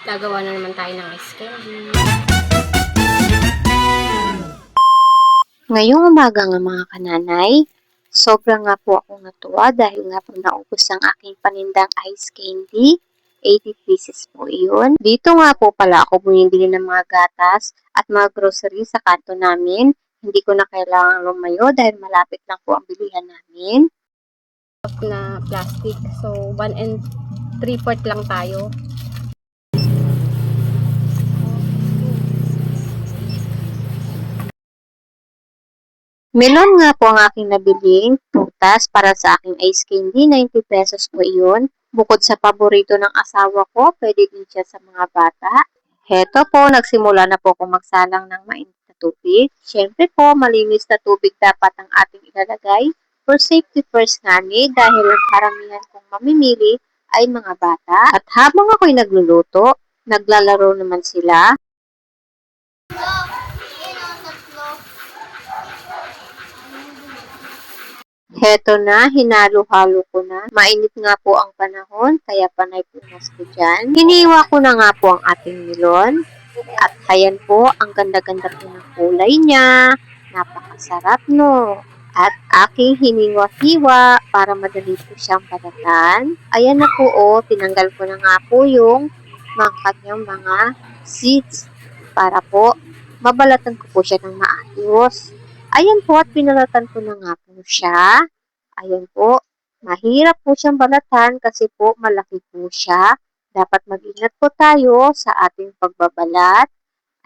Gagawa na naman tayo ng ice candy. Ngayong umaga nga mga kananay, sobrang nga po akong natuwa dahil nga po naubos ang aking panindang ice candy. 80 pieces po iyon. Dito nga po pala ako bumibili ng mga gatas at mga groceries sa kanto namin. Hindi ko na kailangan lumayo dahil malapit lang po ang bilihan namin. Na plastic. So, 1 and 3/4 lang tayo. Melon nga po ang aking nabiling prutas para sa aking ice candy. 90 pesos po iyon. Bukod sa paborito ng asawa ko, pwede din siya sa mga bata. Heto po, nagsimula na po akong magsalang ng mainit na tubig. Siyempre po, malinis na tubig dapat ang ating ilalagay. For safety first nga dahil ang karamihan kong mamimili ay mga bata. At habang ako'y nagluluto, naglalaro naman sila. Heto na, hinalo-halo ko na. Mainit nga po ang panahon, kaya panay punas ko dyan. Hiniwa ko na nga po ang ating melon. At ayan po, ang ganda-ganda po ng kulay niya. Napakasarap no. At aking hiniwa-hiwa para madali po siyang balatan. Ayan na po tinanggal ko na nga po yung mga kanyang mga seeds para po mabalatan ko po siya ng maayos. Ayan po at pinalatan ko na nga po siya. Ayan po, mahirap po siyang balatan kasi po malaki po siya. Dapat mag-ingat po tayo sa ating pagbabalat.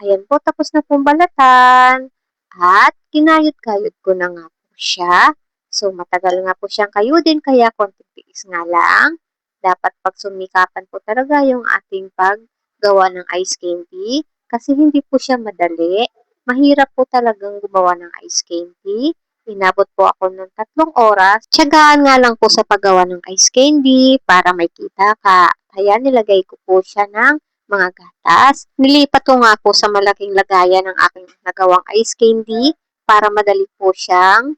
Ayan po, tapos na pong balatan. At kinayod-kayod ko na nga po siya. So, matagal nga po siyang kayudin, kaya konting tiis nga lang. Dapat pagsumikapan po talaga yung ating paggawa ng ice candy. Kasi hindi po siya madali. Mahirap po talagang gumawa ng ice candy. Inabot po ako ng 3 oras. Tiyagaan nga lang po sa paggawa ng ice candy para may kita ka. Kaya nilagay ko po siya ng mga gatas. Nilipat ko nga po sa malaking lagayan ng aking nagawang ice candy para madali po siyang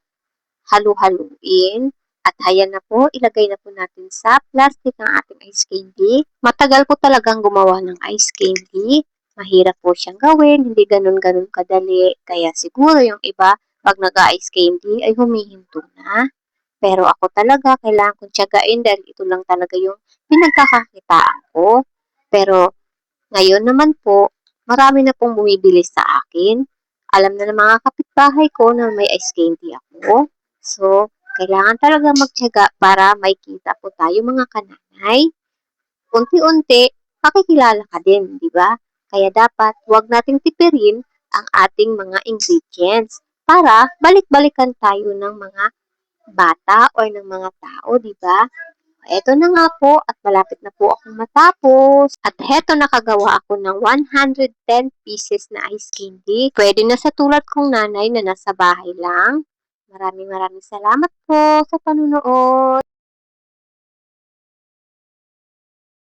halu-haluin. At ayan na po, ilagay na po natin sa plastic ang ating ice candy. Matagal po talagang gumawa ng ice candy. Mahirap po siyang gawin, hindi ganun-ganun kadali. Kaya siguro yung iba, pag nag-ice candy, ay humihinto na. Pero ako talaga, kailangan kong tiyagain dahil ito lang talaga yung pinagkakakitaan ko. Pero ngayon naman po, marami na pong bumibili sa akin. Alam na ng mga kapitbahay ko na may ice candy ako. So, kailangan talaga magtiyaga para may kita po tayo mga kananay. Unti-unti, makikilala ka din, di ba? Kaya dapat huwag nating tipirin ang ating mga ingredients para balik-balikan tayo ng mga bata o ng mga tao, di ba? Eto na nga po at malapit na po akong matapos. At heto nakagawa ako ng 110 pieces na ice candy. Pwede na sa tulad kong nanay na nasa bahay lang. Maraming salamat po sa panunood.